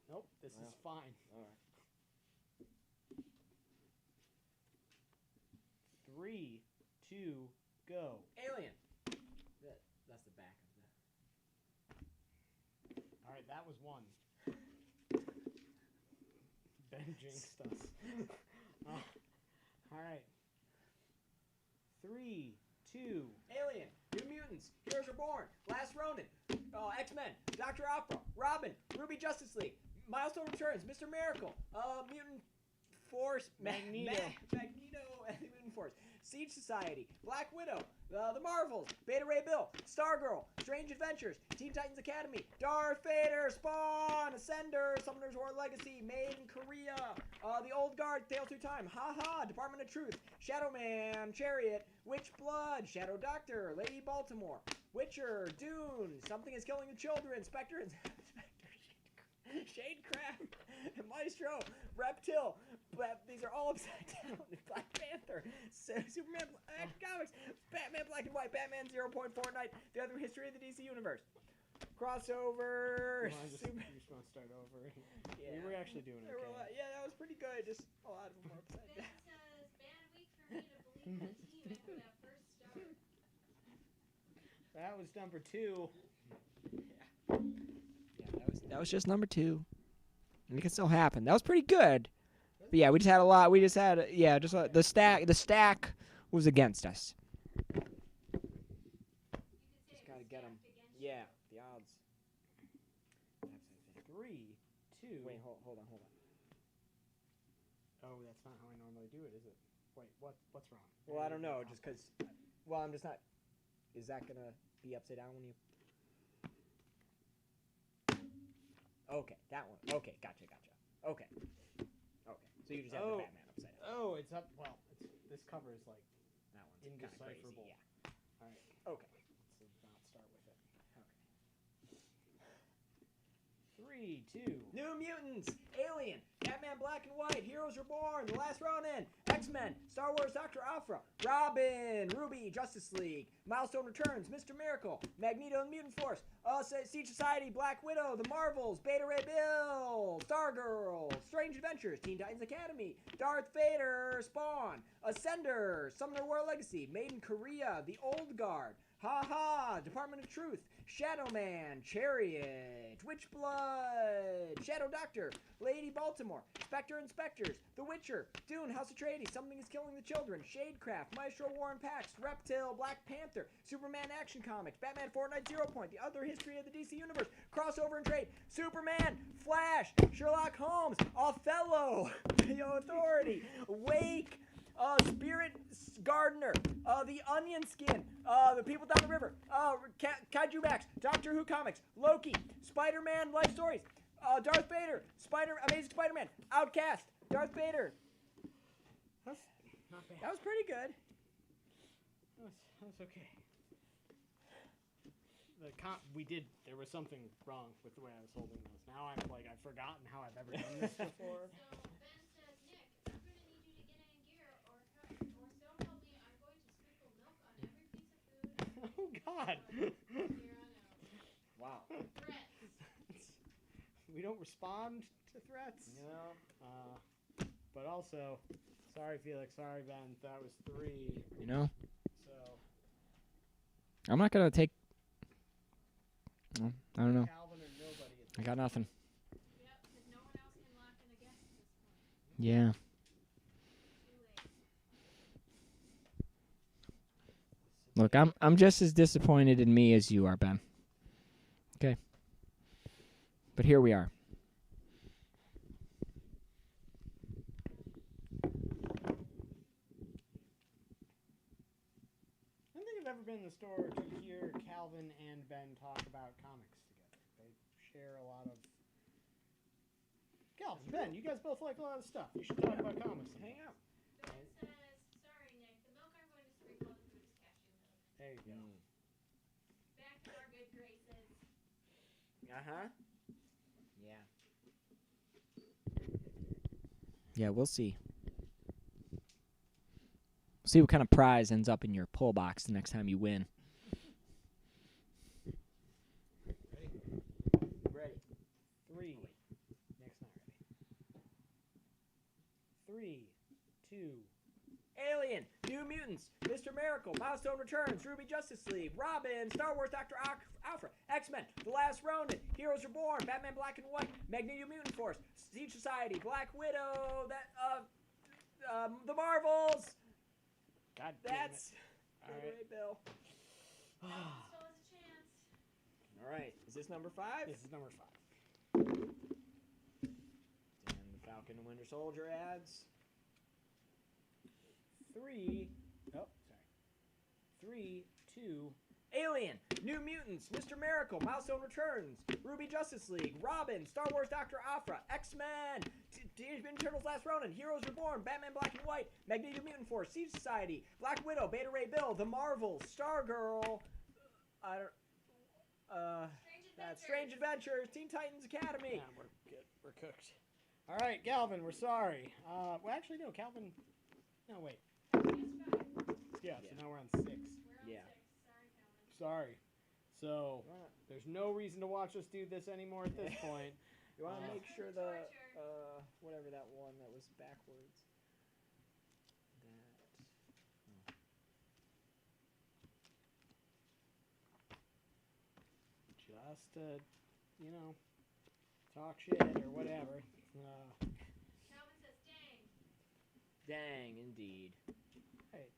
Nope, this is fine. All right. 3, 2, go. Alien. That's the back of the... All right, that was 1. Ben jinxed us. All right. 3, 2. Alien. New Mutants. Heroes Reborn. Last Ronin. X-Men. Dr. Opera. Robin. Ruby Justice League. Milestone Returns. Mr. Miracle. Mutant Force. Magneto. Magneto and the Mutant Force. Siege Society. Black Widow. The Marvels. Beta Ray Bill. Stargirl. Strange Adventures. Teen Titans Academy. Darth Vader. Spawn. Ascender. Summoner's War Legacy. Made in Korea. The Old Guard. Tales Through Time. Ha-Ha. Department of Truth. Shadowman. Chariot. Witch Blood. Shadow Doctor. Lady Baltimore. Witcher. Dune. Something is Killing the Children. Spectre Shadecraft, Maestro, Reptile, these are all upside down. Black Panther, Superman, Action Comics, Batman Black and White, Batman 0.4 Night, the other history of the DC Universe. Crossover. You just want to start over. Yeah. We were actually doing okay. Yeah, that was pretty good. Just a lot of them were upside down. That's a bad week for me to believe the team after that first start. That was number 2. That was just number 2. And it can still happen. That was pretty good. But yeah, we just had a lot. We just had the stack. The stack was against us. Just gotta get them. Yeah, the odds. 3, 2. Wait, hold on. Oh, that's not how I normally do it, is it? Wait, what's wrong? Well, I don't know. Just because. Well, I'm just not. Is that gonna be upside down when you? Okay, that one. Okay, gotcha. Okay. So you just have the Batman upside down. Oh, it's up. Well, this cover is like That one's kind of crazy. indecipherable. Yeah. All right, Okay. let's not start with it. Okay. 3, 2. New Mutants, Alien, Batman Black and White, Heroes Reborn, The Last Ronin, X-Men, Star Wars Dr. Aphra, Robin, Ruby, Justice League, Milestone Returns, Mr. Miracle, Magneto and the Mutant Force, Siege Society, Black Widow, The Marvels, Beta Ray Bill, Stargirl, Strange Adventures, Teen Titans Academy, Darth Vader, Spawn, Ascender, Summoner War Legacy, Made in Korea, The Old Guard, Ha-Ha, Department of Truth, Shadowman, Chariot, Witch Blood, Shadow Doctor, Lady Baltimore, Spectre Inspectors, The Witcher, Dune, House Atreides, Something is Killing the Children, Shadecraft, Maestro War and Pax, Reptile, Black Panther, Superman Action Comics, Batman Fortnite 0 Point, The Other History of the DC Universe, Crossover and Trade, Superman, Flash, Sherlock Holmes, Othello, The Authority, Wake, Spirit Gardener, The Onion Skin, The People Down the River, Kaiju Max, Doctor Who Comics, Loki, Spider-Man Life Stories, Darth Vader, Amazing Spider-Man, Outcast, Darth Vader. That's not bad. That was pretty good. That's okay. There was something wrong with the way I was holding those. Now I'm like, I've forgotten how I've ever done this before. So Ben says, Nick, I'm going to need you to get in gear, or so help me, I'm going to sprinkle milk on every piece of food. Oh, God. Here on out. Wow. Threats. We don't respond to threats. No. But also, sorry, Felix. Sorry, Ben. That was 3. You know, So, I'm not gonna take. I don't know. Calvin or nobody. I got nothing. Yep, because no one else can lock in a guess at this point. Yeah. Too late. Look, I'm just as disappointed in me as you are, Ben. Okay. But here we are. I don't think I've ever been in the store to hear Calvin and Ben talk about comics together. They share a lot of. Calvin, Ben, you guys both like a lot of stuff. You should talk about comics. Hang out. Ben says, sorry, Nick, the milk I'm going to sprinkle on the food is cashew milk. There you go. Back to our good graces. Uh-huh. Yeah. Yeah, we'll see. See what kind of prize ends up in your pull box the next time you win. Ready? 3. Nick's not ready. 3, 2. Alien, New Mutants, Mr. Miracle, Milestone Returns, Ruby Justice League, Robin, Star Wars Dr. Alpha, X-Men, The Last Ronin, Heroes Reborn, Batman Black and White, Magneto Mutant Force, Siege Society, Black Widow, The Marvels. God damn That's it. All right. Bill. Still has a chance. All right, is this number 5? This is number 5. And the Falcon and Winter Soldier ads. 3. Oh, sorry. 3, 2. Alien, New Mutants, Mr. Miracle, Milestone Returns, Ruby Justice League, Robin, Star Wars Dr. Aphra, X-Men, Teenage Mutant Turtles Last Ronin, Heroes Reborn, Batman Black and White, Magneto Mutant Force, Siege Society, Black Widow, Beta Ray Bill, The Marvels, Stargirl, Strange Adventures, Teen Titans Academy. Yeah, we're good. We're cooked. All right, Calvin, we're sorry. Well, actually, no, Calvin. No, wait. Yeah, so now we're on 6. We're on 6. Sorry, Calvin. Sorry. So, there's no reason to watch us do this anymore at this point. You want to Uh, make sure the, whatever that one that was backwards. Just to, talk shit or whatever. Calvin says, dang. Dang, indeed. Right.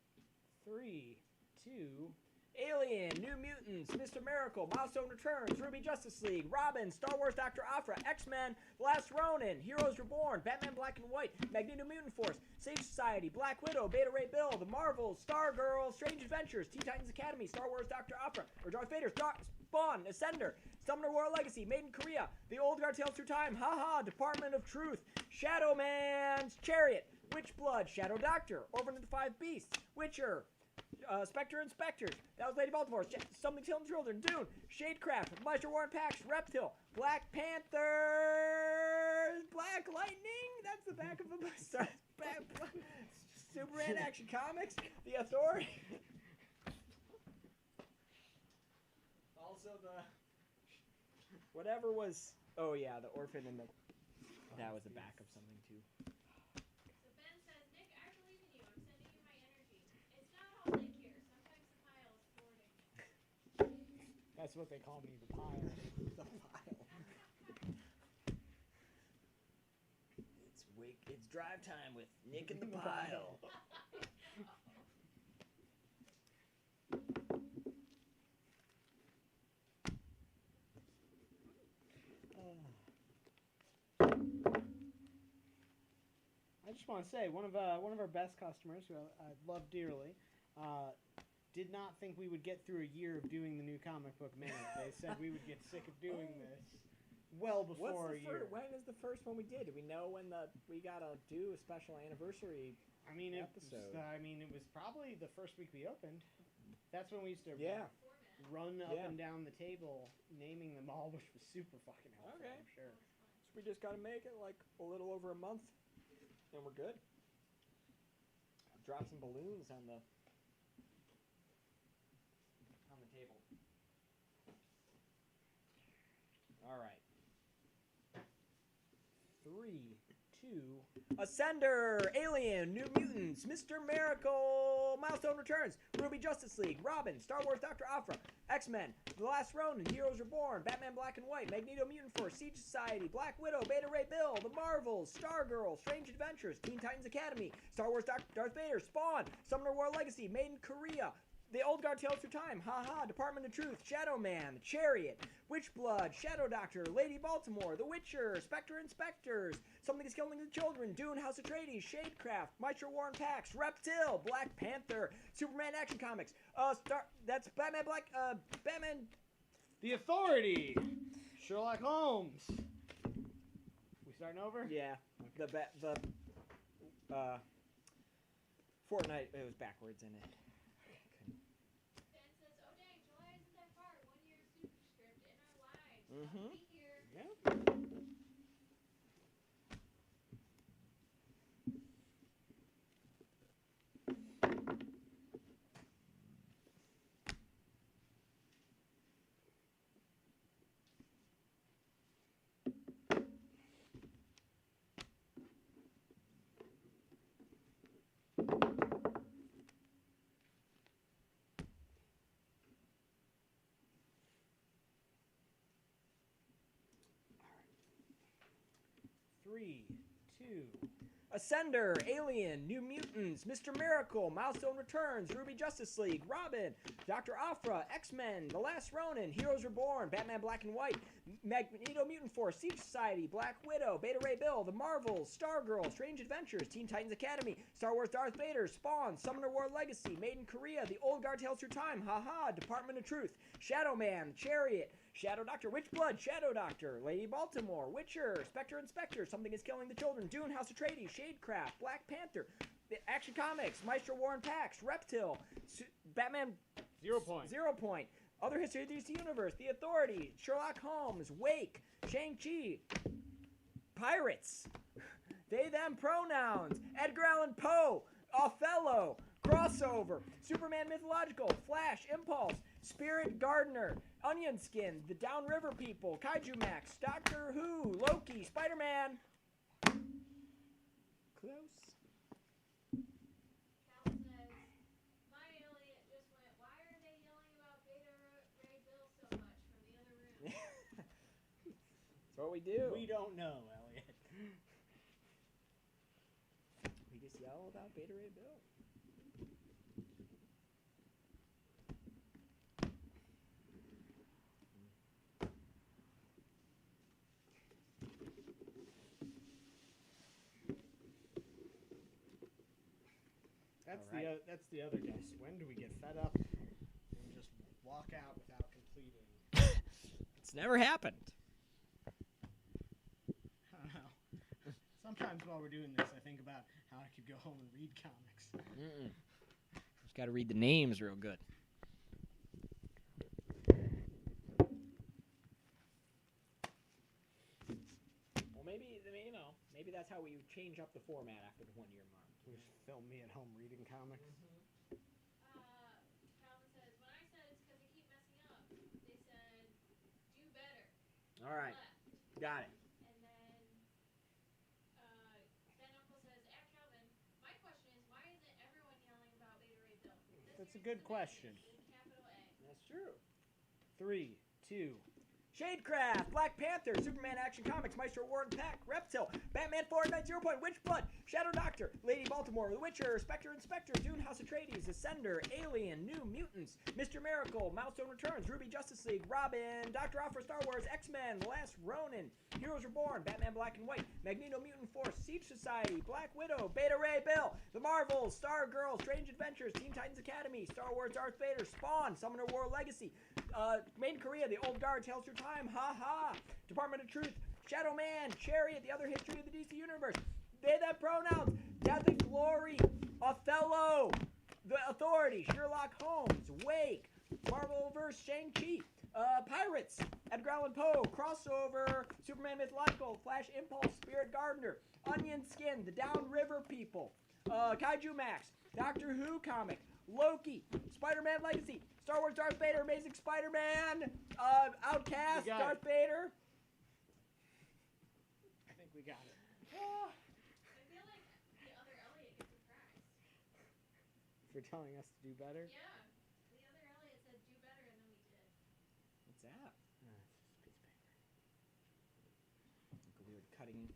3, 2. Alien, New Mutants, Mr. Miracle, Milestone Returns, Ruby Justice League, Robin, Star Wars Dr. Aphra, X-Men, The Last Ronin, Heroes Reborn, Batman Black and White, Magneto Mutant Force, Siege Society, Black Widow, Beta Ray Bill, The Marvels, Stargirl, Strange Adventures, Teen Titans Academy, Star Wars Dr. Aphra, or Darth Vader, Spawn, Ascender, Summoner War Legacy, Made in Korea, The Old Guard Tales Through Time, Haha, Department of Truth, Shadowman's Chariot, Witchblood, Shadow Doctor, Orphan of the Five Beasts, Witcher, Spectre Inspectors, that was Lady Baltimore, Something Till Children, Dune, Shadecraft, Meister Warren Pax, Reptile, Black Panther, Black Lightning, that's the back of a Superman Action Comics, The Authority. Also the, whatever was, oh yeah, the Orphan and the, that was the back of something too. So Ben says, Nick, I believe in you. I'm sending you my energy. It's not all Nick here. Sometimes the pile is thwarting me. That's what they call me, the pile. The pile. It's drive time with Nick and the pile. I just want to say one of our best customers, who I love dearly, did not think we would get through a year of doing the new comic book minute. They said we would get sick of doing this. well before when is the first one we did? Do we know when we gotta do a special anniversary? I mean, episode? It was probably the first week we opened. That's when we used to Yeah. run up and down the table naming them all, which was super fucking helpful. Okay. I'm sure. So we just gotta make it like a little over a month, and we're good. Drop some balloons on the table. All right. 3, 2. Ascender, Alien, New Mutants, Mr. Miracle, Milestone Returns, Ruby Justice League, Robin, Star Wars Dr. Aphra, X-Men, The Last Ronin, Heroes Reborn, Batman Black and White, Magneto Mutant Force, Siege Society, Black Widow, Beta Ray Bill, The Marvels, Stargirl, Strange Adventures, Teen Titans Academy, Star Wars Darth Vader, Spawn, Summoner War Legacy, Made in Korea, The Old Guard Tales Through Time, Haha, Department of Truth, Shadowman, Chariot, Witchblood, Shadow Doctor, Lady Baltimore, The Witcher, Spectre Inspectors, Something is Killing the Children, Dune, House of Atreides, Shadecraft, Maestro War and Pax, Reptile, Black Panther, Superman Action Comics, that's Batman Batman. The Authority, Sherlock Holmes. We starting over? Yeah, Fortnite, it was backwards in it. Ben says, "Oh dang, July isn't that far. 1 year Superscript in our lives. Mhm. I'll be here." Yeah. Three, 2. Ascender, Alien, New Mutants, Mr. Miracle, Milestone Returns, Ruby Justice League, Robin, Dr. Aphra, X-Men, The Last Ronin, Heroes Reborn, Batman Black and White, Magneto Mutant Force, Siege Society, Black Widow, Beta Ray Bill, The Marvels, Stargirl, Strange Adventures, Teen Titans Academy, Star Wars Darth Vader, Spawn, Summoner War Legacy, Made in Korea, The Old Guard Tales Through Time, Haha, Department of Truth, Shadowman, Chariot, Shadow Doctor, Witchblood, Shadow Doctor, Lady Baltimore, Witcher, Spectre Inspectors, Something is Killing the Children, Dune, House of Atreides, Shadecraft, Black Panther, Action Comics, Maestro War and Pax, Reptile, Batman 0 point. 0 point, Other History of the DC Universe, The Authority, Sherlock Holmes, Wake, Shang-Chi, Pirates, They Them Pronouns, Edgar Allan Poe, Othello, Crossover, Superman Mythological, Flash, Impulse, Spirit Gardener, Onion Skin, The Downriver People, Kaiju Max, Doctor Who, Loki, Spider-Man. Close. Cal says, "My alien just went, why are they yelling about Beta Ray Bill so much from the other room?" That's what we do. We don't know, Elliot. We just yell about Beta Ray Bill. That's the other guess. When do we get fed up and just walk out without completing? It's never happened. I don't know. Sometimes while we're doing this, I think about how I could go home and read comics. Just got to read the names real good. Well, maybe that's how we change up the format after the 1 year mark. Just film me at home reading comics. Calvin says, "When I said it's because they keep messing up, they said, do better." All right, Left. got it. And then Ben Uncle says, Calvin, my question is, why isn't everyone yelling about Beta Ray Bill? That's a good question. In capital A. That's true. 3, 2. Shadecraft, Black Panther, Superman Action Comics, Maestro War and Pack, Reptile, Batman 490 Point, Witchblood, Shadow Doctor, Lady Baltimore, The Witcher, Spectre Inspectors, Dune, House of Atreides, Ascender, Alien, New Mutants, Mr. Miracle, Milestone Returns, Ruby Justice League, Robin, Dr. Aphra, Star Wars, X-Men, The Last Ronin, Heroes Reborn, Batman Black and White, Magneto Mutant Force, Siege Society, Black Widow, Beta Ray Bill, The Marvels, Stargirl, Strange Adventures, Teen Titans Academy, Star Wars Darth Vader, Spawn, Summoner War Legacy, Made in Korea, The Old Guard, Tales Through time, ha ha. Department of Truth, Shadowman, Chariot, the other history of the DC Universe. They, them pronouns, Death and Glory, Othello, The Authority, Sherlock Holmes, Wake, Marvelverse, Shang-Chi, Pirates, Edgar Allan Poe, Crossover, Superman Mythological, Flash Impulse, Spirit Gardener, Onion Skin, The Downriver People, Kaiju Max, Doctor Who comic, Loki, Spider-Man Legacy, Star Wars Darth Vader, Amazing Spider-Man, Outcast, Darth Vader. I think we got it. I feel like the other Elliot gets a prize. For telling us to do better. Yeah. The other Elliot said do better, and then we did. What's that? It's just a piece of paper. Like a weird cutting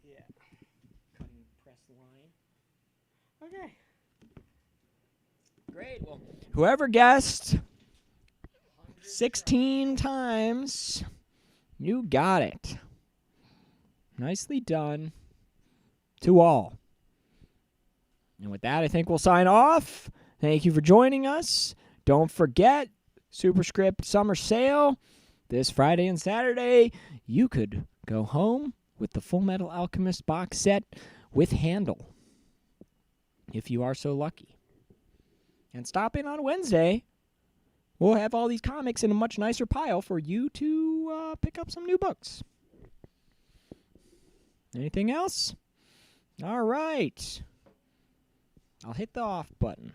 press line. Okay. Great. Well, whoever guessed 16 times, you got it. Nicely done to all. And with that, I think we'll sign off. Thank you for joining us. Don't forget, Superscript Summer Sale this Friday and Saturday. You could go home with the Full Metal Alchemist box set with handle, if you are so lucky. And stop in on Wednesday. We'll have all these comics in a much nicer pile for you to pick up some new books. Anything else? All right. I'll hit the off button.